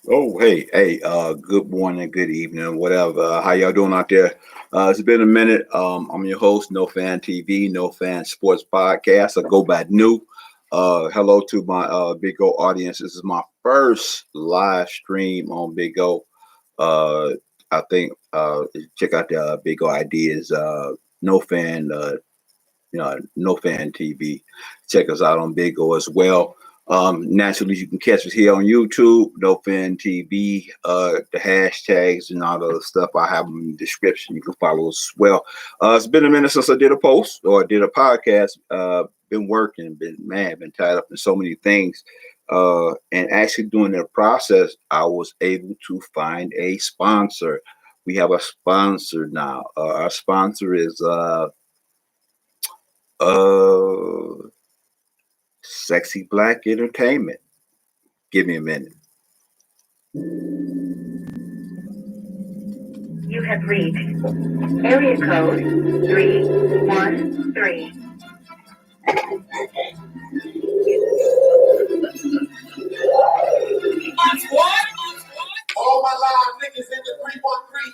Oh, hey, good morning, good evening, whatever. How y'all doing out there? It's been a minute. I'm your host, No Fan TV, No Fan Sports Podcast. I go by New. Hello to my Big O audience. This is my first live stream on Big O. Uh, I think check out the Big O ideas. No Fan No Fan TV. Check us out on Big O as well. Naturally, you can catch us here on YouTube, No Fan TV. The hashtags and all the other stuff I have in the description. You can follow us as well. It's been a minute since I did a post or did a podcast. Been working, been tied up in so many things. And actually, during the process, I was able to find a sponsor. We have a sponsor now. Our sponsor is uh, Sexy Black Entertainment. Give me a minute. You have reached area code 313. What? All my live niggas in the 313.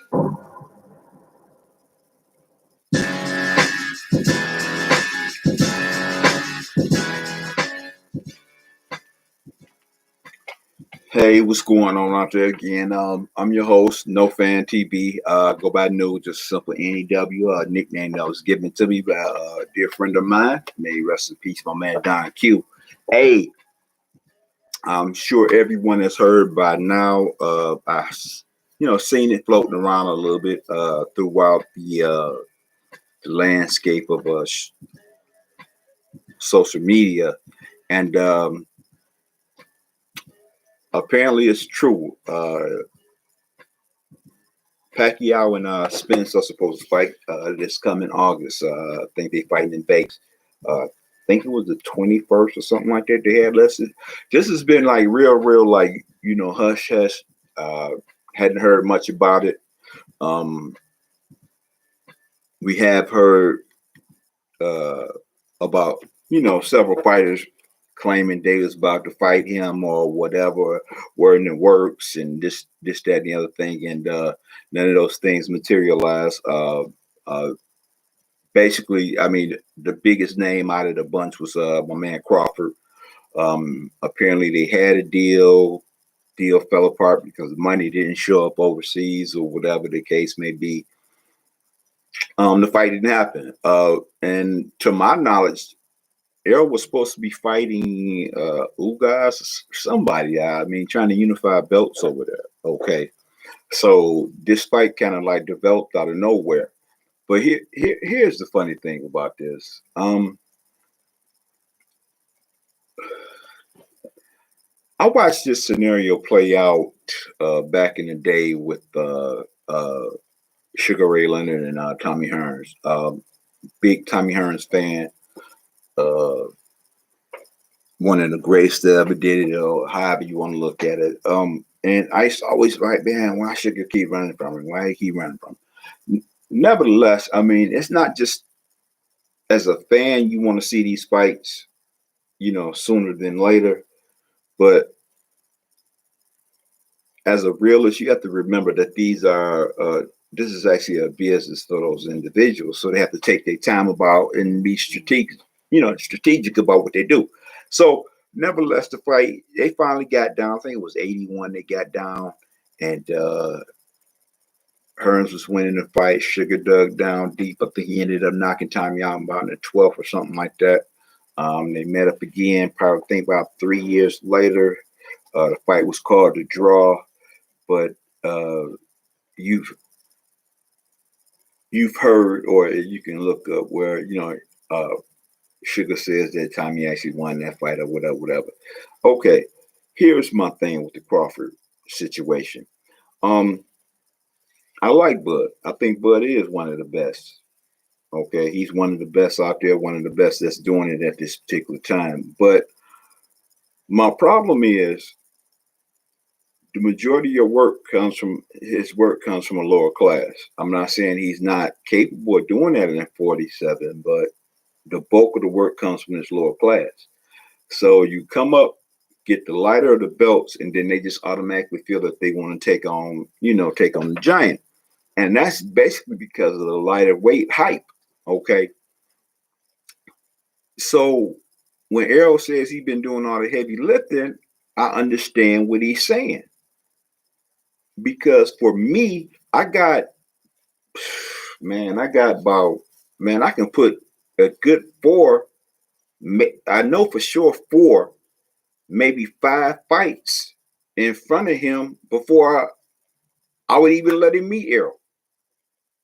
Hey, what's going on out there again? I'm your host, No Fan TV. Go by New, just simple NEW, nickname that was given to me by a dear friend of mine. May he rest in peace, my man Don Q. Hey, I'm sure everyone has heard by now. Seen it floating around a little bit throughout the landscape of social media, and apparently it's true. Pacquiao and Spence are supposed to fight this coming August. I think they fighting in Vegas. I think it was the 21st or something like that. They had listed. This has been like real, like hush hush. Uh, hadn't heard much about it. Um, we have heard uh, about several fighters claiming they was about to fight him or whatever, were in the works and this, that, and the other thing, and none of those things materialized. Uh, Basically, I mean, the biggest name out of the bunch was my man Crawford. Apparently, they had a deal. Deal fell apart because the money didn't show up overseas or whatever the case may be. The fight didn't happen. And to my knowledge, Errol was supposed to be fighting Ugas, somebody. I mean, trying to unify belts over there. Okay, so this fight kind of like developed out of nowhere. But here's the funny thing about this. I watched this scenario play out back in the day with Sugar Ray Leonard and Tommy Hearns. Big Tommy Hearns fan. Uh, One of the greatest that ever did it, or however you want to look at it. And I used to always like, man, why Sugar keep running from him? Why he keep running from him? Nevertheless, I mean, it's not just as a fan you want to see these fights, sooner than later, but as a realist, you have to remember that this is actually a business for those individuals, so they have to take their time about and be strategic about what they do. So, nevertheless, the fight they finally got down. I think it was 81. They got down, and Hearns was winning the fight. Sugar dug down deep. I think he ended up knocking Tommy out about in the 12th or something like that. They met up again, probably think about 3 years later. The fight was called a draw, but uh, you've you've heard, or you can look up where uh, Sugar says that Tommy actually won that fight or whatever. Okay, here's my thing with the Crawford situation. Um, I like Bud. I think Bud is one of the best. Okay, he's one of the best out there, one of the best that's doing it at this particular time. But my problem is the majority of your work comes from his work comes from a lower class. I'm not saying he's not capable of doing that in 47, but the bulk of the work comes from this lower class. So you come up get the lighter of the belts, and then they just automatically feel that they want to take on the giant. And that's basically because of the lighter weight hype. Okay. So when Errol says he's been doing all the heavy lifting, I understand what he's saying. Because for me, I can put a good 4, I know for sure 4, maybe 5 fights in front of him before I would even let him meet Errol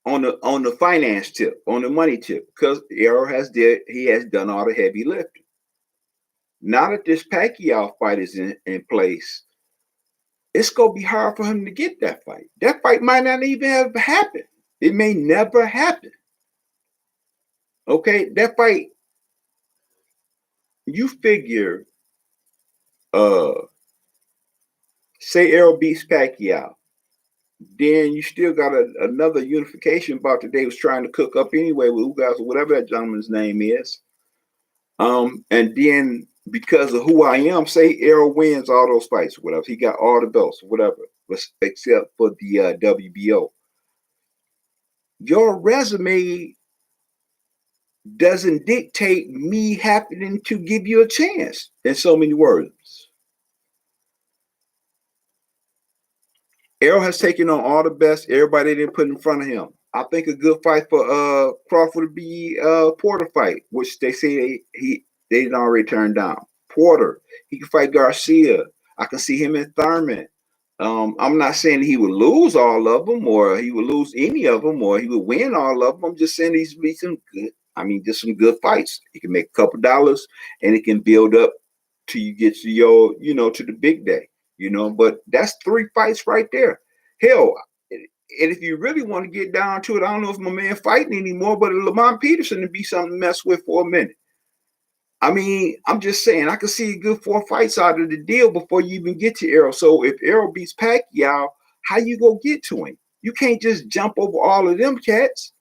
on the finance tip, on the money tip, because Errol has done all the heavy lifting. Now that this Pacquiao fight is in place, it's gonna be hard for him to get that fight. That fight might not even have happened. It may never happen. Okay, that fight, you figure, say Errol beats Pacquiao, then you still got another unification bout that they was trying to cook up anyway with Ugas or whatever that gentleman's name is. And then because of who I am, say Errol wins all those fights, whatever. He got all the belts, whatever, except for the WBO. Your resume doesn't dictate me happening to give you a chance, in so many words. Errol has taken on all the best. Everybody they didn't put in front of him. I think a good fight for Crawford would be Porter fight, which they say they didn't already turn down. Porter, he can fight Garcia. I can see him in Thurman. I'm not saying he would lose all of them, or he would lose any of them, or he would win all of them. I'm just saying these be some good. Just some good fights. He can make a couple dollars, and it can build up till you get to your, to the big day. But that's 3 fights right there. Hell, and if you really want to get down to it, I don't know if my man fighting anymore, but Lamont Peterson would be something to mess with for a minute. I'm just saying, I can see a good 4 fights out of the deal before you even get to Errol. So if Errol beats Pacquiao, how you go get to him? You can't just jump over all of them cats.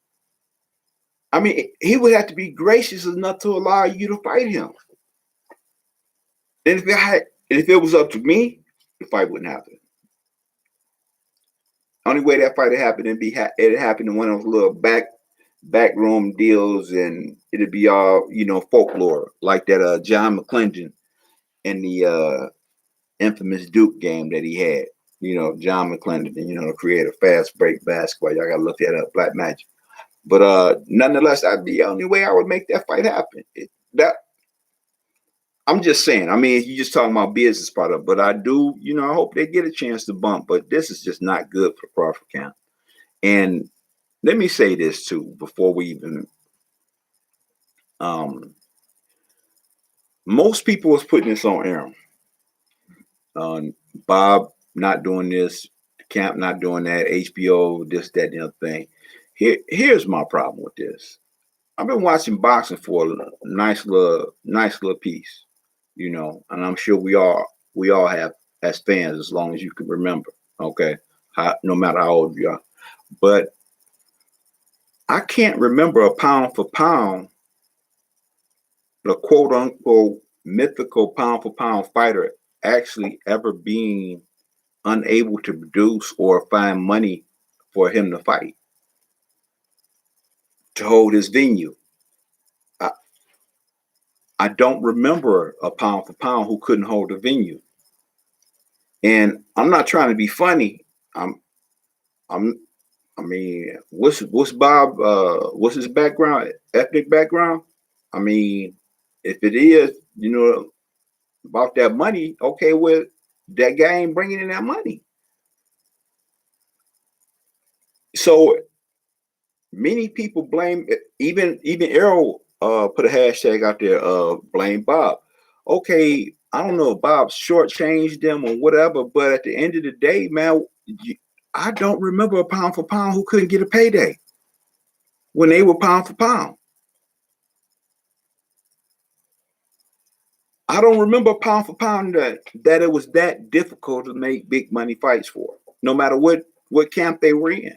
He would have to be gracious enough to allow you to fight him. And if it was up to me, the fight wouldn't happen. Only way that fight would happen, it'd happen in one of those little backroom deals, and it'd be all folklore, like that John McClendon in the infamous Duke game that he had. John McClendon, the creator of Fast Break Basketball. Y'all gotta look that up, Black Magic. But nonetheless, that'd be the only way I would make that fight happen. I'm just saying. You're just talking about business part of it, but I do, I hope they get a chance to bump. But this is just not good for Crawford County. And let me say this too before we even. Most people was putting this on Aaron. Bob not doing this, Camp not doing that, HBO this, that, and the other thing. Here's my problem with this. I've been watching boxing for a nice little piece, and I'm sure we all have as fans, as long as you can remember. Okay, no matter how old you are, but I can't remember a pound for pound, the quote unquote mythical pound for pound fighter actually ever being unable to produce or find money for him to fight, to hold his venue. I don't remember a pound for pound who couldn't hold a venue. And I'm not trying to be funny. What's Bob? What's his background? Ethnic background? If it is, about that money, okay, well, that guy ain't bringing in that money. So many people blame, even Errol put a hashtag out there, blame Bob. Okay, I don't know if Bob shortchanged them or whatever, but at the end of the day, man, I don't remember a pound for pound who couldn't get a payday when they were pound for pound. I don't remember pound for pound that it was that difficult to make big money fights for, no matter what camp they were in.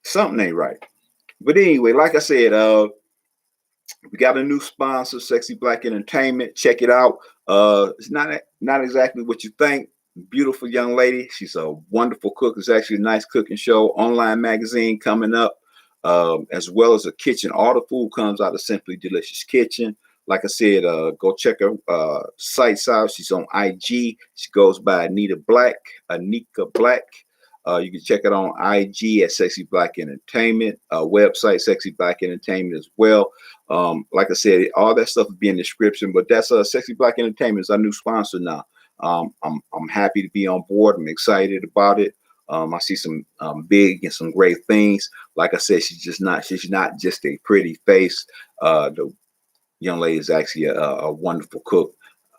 Something ain't right. But anyway, like I said, We got a new sponsor, Sexy Black Entertainment. Check it out. It's not exactly what you think. Beautiful young lady. She's a wonderful cook. It's actually a nice cooking show. Online magazine coming up, as well as a kitchen. All the food comes out of Simply Delicious Kitchen. Like I said, go check her sites out. She's on IG. She goes by Anika Black. You can check it on IG at Sexy Black Entertainment. Website Sexy Black Entertainment as well. Like I said, all that stuff will be in the description. But that's Sexy Black Entertainment is our new sponsor now. I'm happy to be on board. I'm excited about it. I see some big and some great things. Like I said, she's not just a pretty face. The young lady is actually a wonderful cook.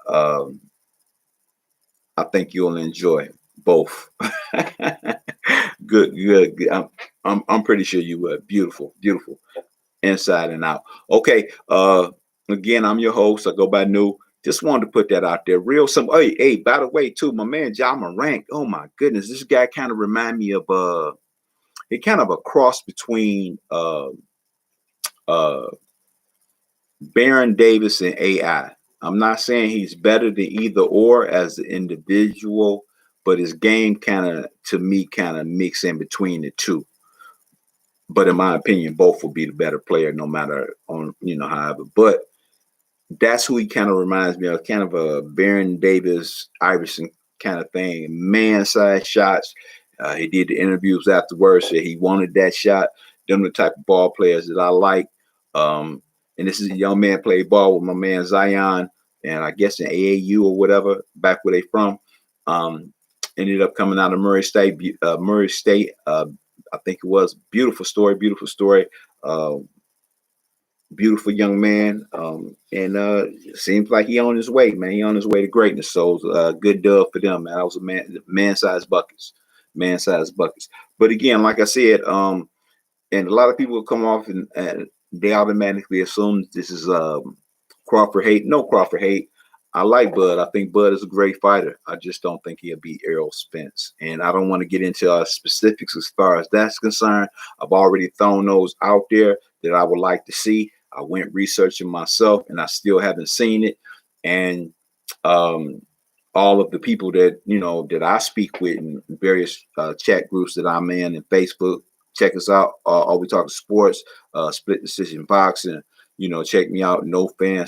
I think you'll enjoy both. Good. I'm pretty sure you would. Beautiful, inside and out. Okay. Again, I'm your host. I go by New. Just wanted to put that out there. Real simple. Hey, by the way, too, my man John Morant. Oh my goodness, this guy kind of remind me of it kind of a cross between Baron Davis and AI. I'm not saying he's better than either or as an individual, but his game kind of, to me, kind of mix in between the two. But in my opinion, both will be the better player, no matter on however. But that's who he kind of reminds me of, kind of a Baron Davis, Iverson kind of thing. Man-sized shots. He did the interviews afterwards, said he wanted that shot. Them the type of ball players that I like. And this is a young man played ball with my man Zion, and I guess in AAU or whatever, back where they from. Ended up coming out of Murray State. I think it was. Beautiful story. Beautiful young man. And seems like he on his way, man. He on his way to greatness. So good dub for them, man. That was a man-sized buckets. But again, like I said, and a lot of people will come off and they automatically assume this is Crawford hate. No Crawford hate. I like Bud. I think Bud is a great fighter. I just don't think he'll beat Errol Spence. And I don't want to get into specifics as far as that's concerned. I've already thrown those out there that I would like to see. I went researching myself, and I still haven't seen it. And all of the people that I speak with in various chat groups that I'm in and Facebook, check us out. Are We Talking Sports, Split Decision Boxing. Check me out. No fan,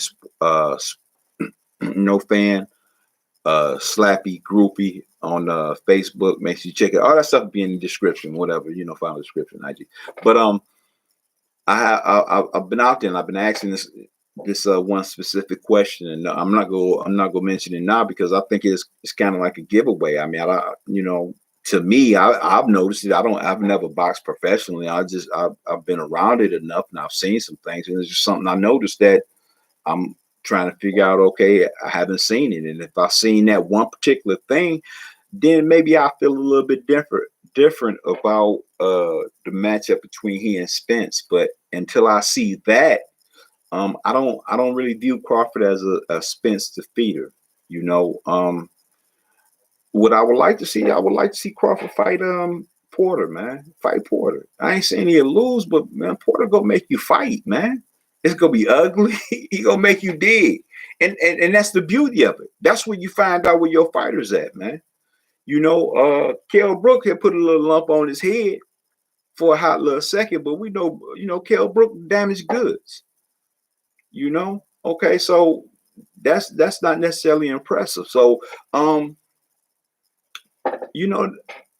Slappy Groupie on Facebook. Make sure you check it. All that stuff will be in the description, whatever, final description, IG. But I've been out there and I've been asking this one specific question, and I'm not gonna mention it now because I think it's kind of like a giveaway. I mean, to me, I've noticed it. I've never boxed professionally. I've been around it enough, and I've seen some things, and it's just something I noticed that I'm trying to figure out. Okay, I haven't seen it, and if I've seen that one particular thing, then maybe I feel a little bit different about the matchup between he and Spence. But until I see that, I don't really view Crawford as a Spence defeater. What I would like to see Crawford fight Porter, man. Fight Porter. I ain't saying he'll lose, but man, Porter gonna make you fight, man. It's gonna be ugly. He gonna make you dig. And that's the beauty of it. That's where you find out where your fighter's at, man. Kell Brook had put a little lump on his head for a hot little second, but we know, Kell Brook damaged goods. Okay, so that's not necessarily impressive. So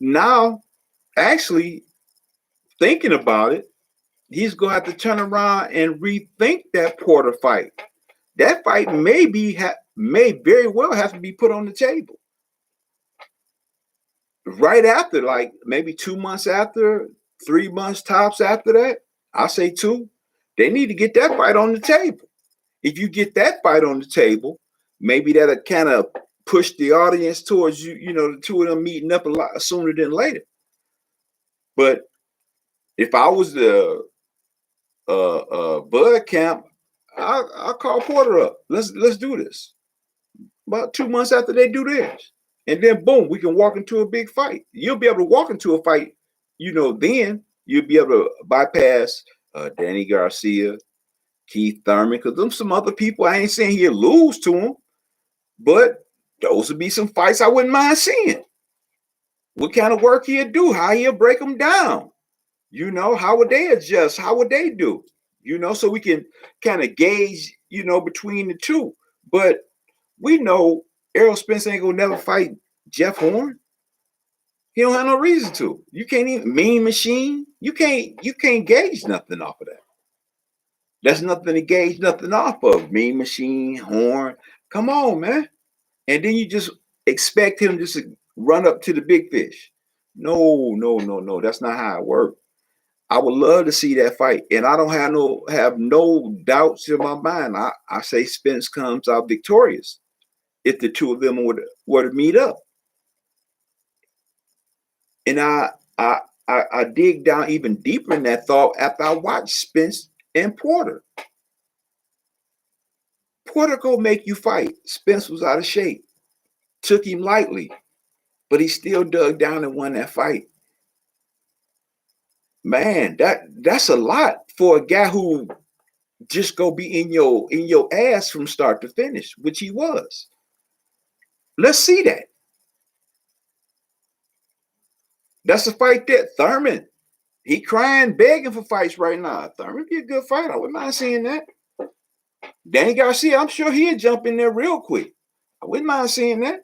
now actually thinking about it, he's gonna have to turn around and rethink that Porter fight. That fight may very well have to be put on the table right after, like maybe 2 months after, 3 months tops after that. I say 2. They need to get that fight on the table. If you get that fight on the table, maybe that'll kind of push the audience towards the two of them meeting up a lot sooner than later. But if I was the Bud camp, I'll call Porter up. Let's do this. About 2 months after they do theirs. And then boom, we can walk into a big fight. You'll be able to walk into a fight, then you'll be able to bypass Danny Garcia, Keith Thurman, because them some other people. I ain't saying he'll lose to him, but those would be some fights I wouldn't mind seeing. What kind of work he'll do, how he'll break them down. How would they adjust? How would they do? So we can kind of gauge, between the two. But we know Errol Spence ain't gonna never fight Jeff Horn. He don't have no reason to. You can't even Mean Machine. You can't gauge nothing off of that. That's nothing to gauge nothing off of. Mean Machine, Horn. Come on, man. And then you just expect him just to run up to the big fish. No, no, no, no. That's not how it works. I would love to see that fight, and I don't have no doubts in my mind. I say Spence comes out victorious if the two of them were to meet up. And I dig down even deeper in that thought after I watched Spence and Porter. Porter go make you fight. Spence was out of shape, took him lightly, but he still dug down and won that fight. Man, that's a lot for a guy who just go be in your ass from start to finish, which he was. Let's see that. That's a fight that Thurman, he crying, begging for fights right now. Thurman be a good fighter. I wouldn't mind seeing that. Danny Garcia, I'm sure he'd jump in there real quick. I wouldn't mind seeing that.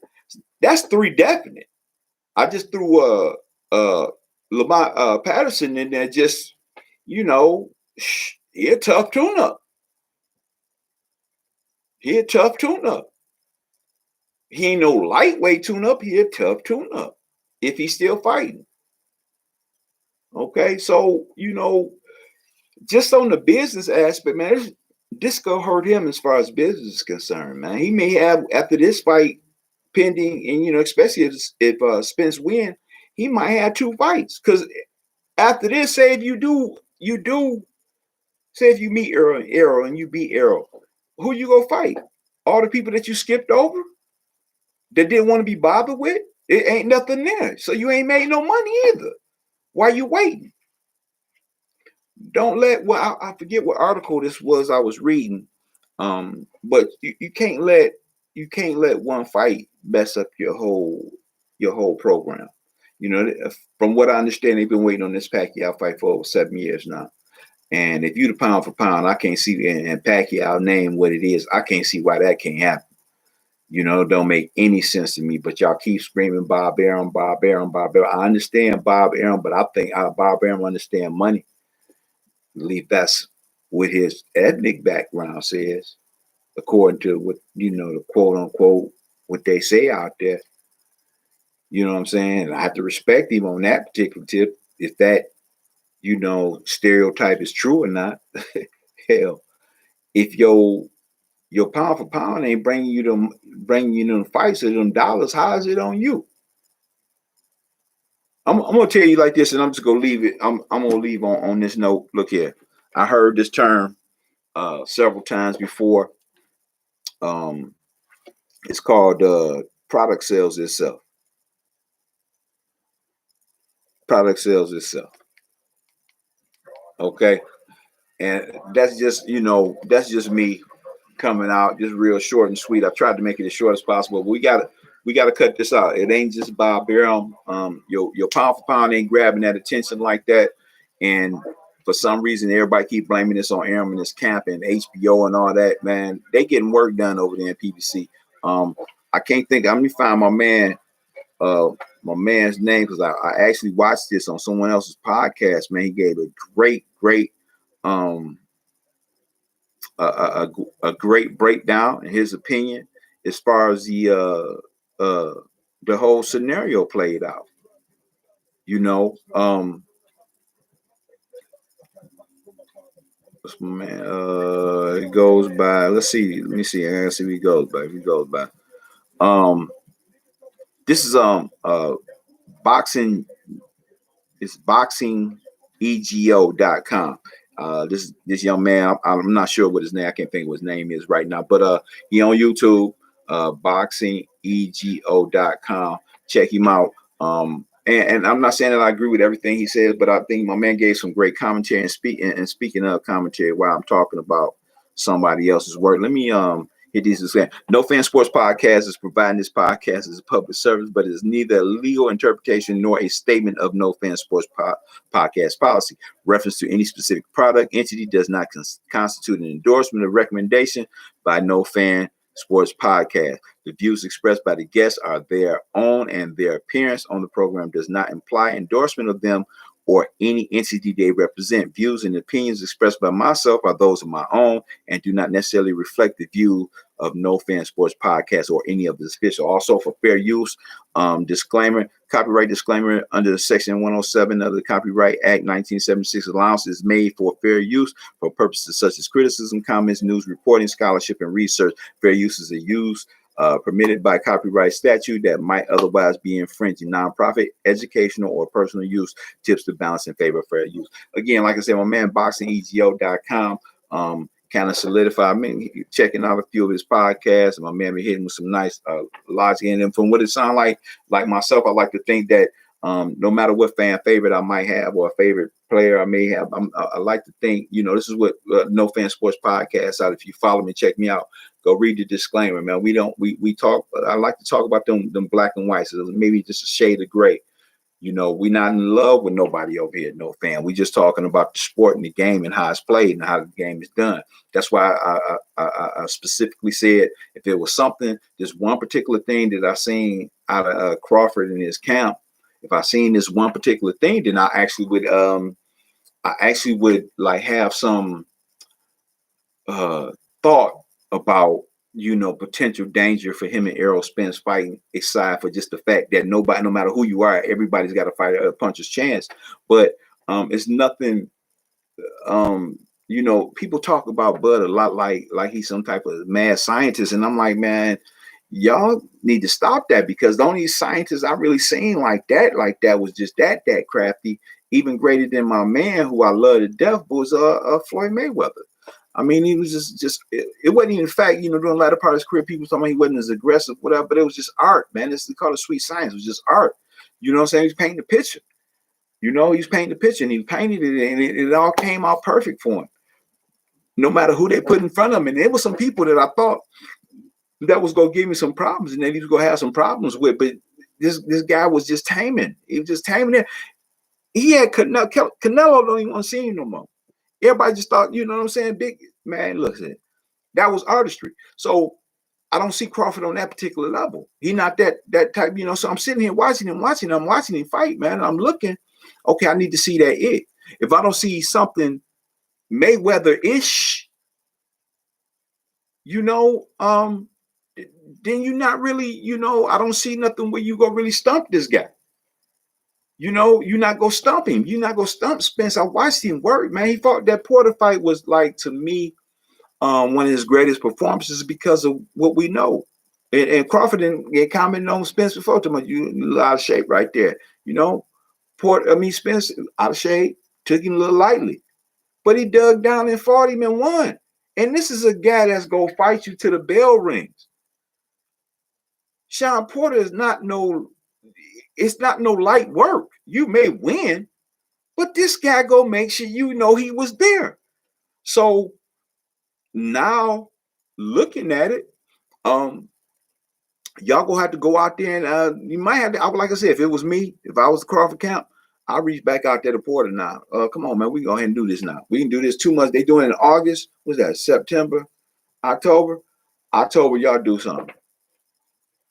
That's 3 definite. I just threw Lamont Patterson in there, just he a tough tune-up. He a tough tune-up. He ain't no lightweight tune-up. He a tough tune-up if he's still fighting. Okay, so just on the business aspect, man, this could hurt him as far as business is concerned, man. He may have, after this fight pending, and especially if Spence win, he might have 2 fights. Because after this, say if if you meet Errol and you beat Errol, who you go fight? All the people that you skipped over that didn't want to be bothered with? It ain't nothing there. So you ain't made no money either. Why you waiting? Don't let, well, I forget what article this was I was reading. But you can't let one fight mess up your whole program. From what I understand, they've been waiting on this Pacquiao fight for over 7 years now. And if you the pound for pound, I can't see, and Pacquiao name what it is, I can't see why that can't happen. It don't make any sense to me. But y'all keep screaming Bob Arum, Bob Arum, Bob Arum. I understand Bob Arum, but I think Bob Arum understand money. At least that's what his ethnic background says, according to what the quote unquote what they say out there. You know what I'm saying? I have to respect him on that particular tip. If that stereotype is true or not. Hell, if your pound for pound ain't bringing you them fights or them dollars, how is it on you? I'm gonna tell you like this, and I'm just gonna leave it. I'm gonna leave on this note. Look here, I heard this term several times before. It's called product sells itself. Product sells itself. Okay, and that's just me coming out just real short and sweet. I tried to make it as short as possible, but we gotta cut this out. It ain't just Bob Arum. Your pound for pound ain't grabbing that attention like that, and for some reason everybody keep blaming this on Arum and his camp and HBO and all that. Man, they getting work done over there in PBC. I can't think. Let me find my man's name, because I actually watched this on someone else's podcast. Man, he gave a great a great breakdown in his opinion as far as the whole scenario played out. Man, it goes by. Let's see. Let me see. I gotta see what he goes by. If he goes by. This is boxing. It's boxingego.com. This young man, I'm not sure what his name. I can't think of what his name is right now, but he on YouTube, boxingego.com. Check him out. And I'm not saying that I agree with everything he says, but I think my man gave some great commentary. And speaking of commentary, while I'm talking about somebody else's work. Let me hit these disclaimers. No Fan Sports Podcast is providing this podcast as a public service, but it is neither a legal interpretation nor a statement of No Fan Sports Podcast policy. Reference to any specific product entity does not constitute an endorsement or recommendation by No Fan Sports Podcast. The views expressed by the guests are their own, and their appearance on the program does not imply endorsement of them or any entity they represent. Views and opinions expressed by myself are those of my own and do not necessarily reflect the view of No Fan Sports Podcast or any of the official. Also, for fair use, disclaimer, copyright disclaimer under Section 107 of the Copyright Act 1976, allowance is made for fair use for purposes such as criticism, comments, news reporting, scholarship, and research. Fair use is a use permitted by copyright statute that might otherwise be infringed. Nonprofit, educational, or personal use tips to balance in favor of fair use. Again, like I said, my man boxingego.com kind of solidified me checking out a few of his podcasts, and my man been hitting with some nice logic in them. From what it sounds like myself, I like to think that no matter what fan favorite I might have or a favorite player I may have, I like to think, this is what No Fan Sports Podcast out. If you follow me, check me out. Go read the disclaimer, man. We talk. I like to talk about them black and white, so maybe just a shade of gray. We're not in love with nobody over here, No Fan. We just talking about the sport and the game and how it's played and how the game is done. That's why I specifically said if it was something, this one particular thing that I seen out of Crawford in his camp, if I seen this one particular thing, then I actually would like have some thought about potential danger for him and Errol Spence fighting, aside for just the fact that nobody, no matter who you are, everybody's got to fight a puncher's chance. But it's nothing. People talk about Bud a lot like he's some type of mad scientist, and I'm like, man, y'all need to stop that, because the only scientist I really seen like that was just that crafty, even greater than my man who I love to death, was Floyd Mayweather. I mean, he was just it wasn't even fact, during the latter part of his career, people talking about he wasn't as aggressive, whatever, but it was just art, man. They call it sweet science. It was just art. You know what I'm saying? He's painting the picture. He's painting the picture, and he painted it, and it all came out perfect for him. No matter who they put in front of him. And there were some people that I thought that was going to give me some problems, and that he was going to have some problems with, but this guy was just taming. He was just taming it. He had Canelo don't even want to see him no more. Everybody just thought, you know what I'm saying? Big man, look, that was artistry. So I don't see Crawford on that particular level. He's not that type, So I'm sitting here watching him fight, man. And I'm looking, okay, I need to see that it. If I don't see something Mayweather-ish, then you're not really, I don't see nothing where you go really stump this guy. You're not gonna stump him. You're not gonna stump Spence. I watched him work, man. He fought that Porter fight was like, to me, one of his greatest performances because of what we know. And Crawford and commented on Spence before, to you out of shape right there. Spence out of shape, took him a little lightly, but he dug down and fought him and won. And this is a guy that's gonna fight you till the bell rings. Sean Porter is not no light work. You may win, but this guy go make sure he was there. So now looking at it, y'all gonna have to go out there and you might have to. Like I said, if it was me, if I was the Crawford camp, I'll reach back out there to Porter now. Come on, man, we can go ahead and do this now. We can do this 2 months. They doing it in August. What's that? September, October. Y'all do something.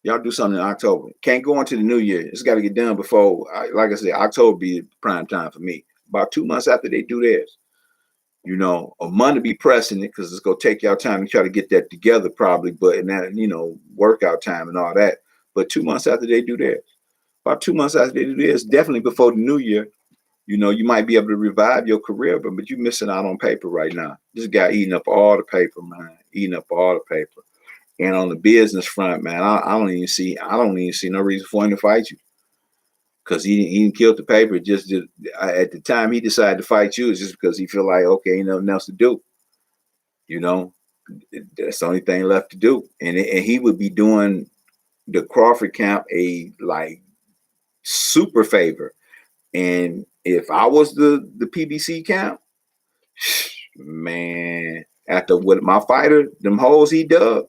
Y'all do something in October. Can't go into the new year. It's got to get done before, like I said, October be prime time for me. About 2 months after they do theirs. A month to be pressing it, because it's going to take y'all time to try to get that together probably, but in that, workout time and all that. But 2 months after they do theirs. About 2 months after they do theirs, definitely before the new year, you might be able to revive your career, but you're missing out on paper right now. This guy eating up all the paper, man. Eating up all the paper. And on the business front, man, I don't even see no reason for him to fight you, because he killed the paper. Just at the time he decided to fight you, it's just because he feel like, okay, ain't nothing else to do. That's the only thing left to do, and he would be doing the Crawford camp a like super favor. And if I was the PBC camp, man, After what my fighter, them holes he dug,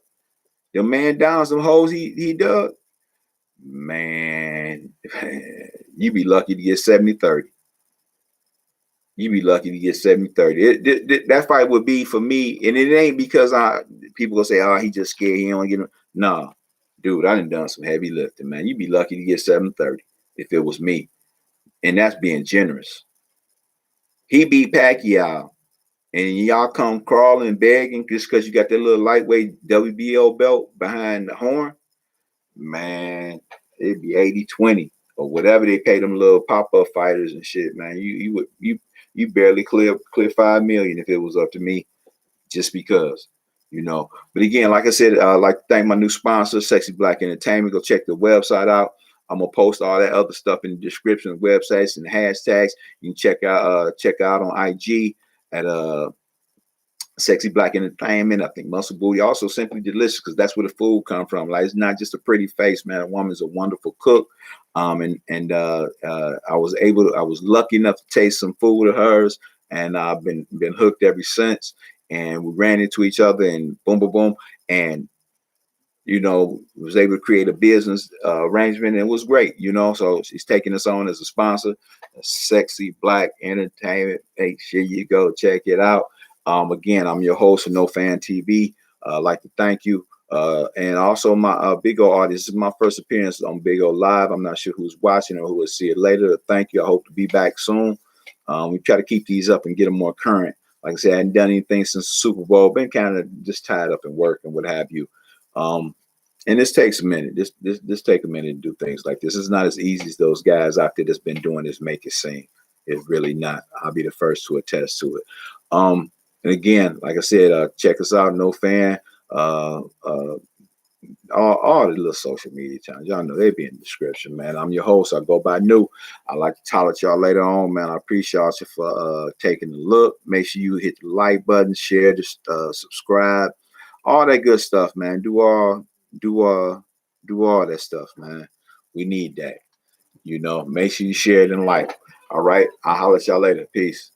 them man down, some holes he dug, man, you be lucky to get 70-30. You be lucky to get 70-30. That fight would be for me, and it ain't because people gonna say, oh, he just scared, he don't get him. Nah, dude, I done some heavy lifting, man. You be lucky to get 7-30 if it was me. And that's being generous. He beat Pacquiao, and y'all come crawling, begging just because you got that little lightweight WBO belt behind the horn. Man, it'd be 80-20 or whatever they pay them little pop-up fighters and shit, man. You barely clear 5 million if it was up to me, just because, you know. But again, like I said, I'd like to thank my new sponsor, Sexy Black Entertainment. Go check the website out. I'm gonna post all that other stuff in the description, websites and hashtags. You can check out on IG at Sexy Black Entertainment. I think Muscle Booty, also Simply Delicious, because that's where the food come from. Like, it's not just a pretty face, man. A woman's a wonderful cook. I was lucky enough to taste some food of hers, and I've been hooked ever since. And we ran into each other, and boom, boom, boom, and was able to create a business arrangement, and it was great, So she's taking us on as a sponsor, Sexy Black Entertainment. Make sure you go check it out. Again, I'm your host of No Fan TV. I'd like to thank you. And also my Big O audience. This is my first appearance on Big O Live. I'm not sure who's watching or who will see it later. Thank you. I hope to be back soon. We try to keep these up and get them more current. Like I said, I hadn't done anything since the Super Bowl. Been kind of just tied up in work and what have you. And this takes a minute. This take a minute to do things like this. It's not as easy as those guys out there that's been doing this make it seem. It's really not. I'll be the first to attest to it. And again, like I said, check us out, No Fan. All the little social media channels. Y'all know they be in the description, man. I'm your host. I go by New. I like to talk at y'all later on, man. I appreciate you for taking a look. Make sure you hit the like button, share, just subscribe, all that good stuff, man. Do all that stuff, man. We need that. Make sure you share it and like. All right. I'll holler at y'all later. Peace.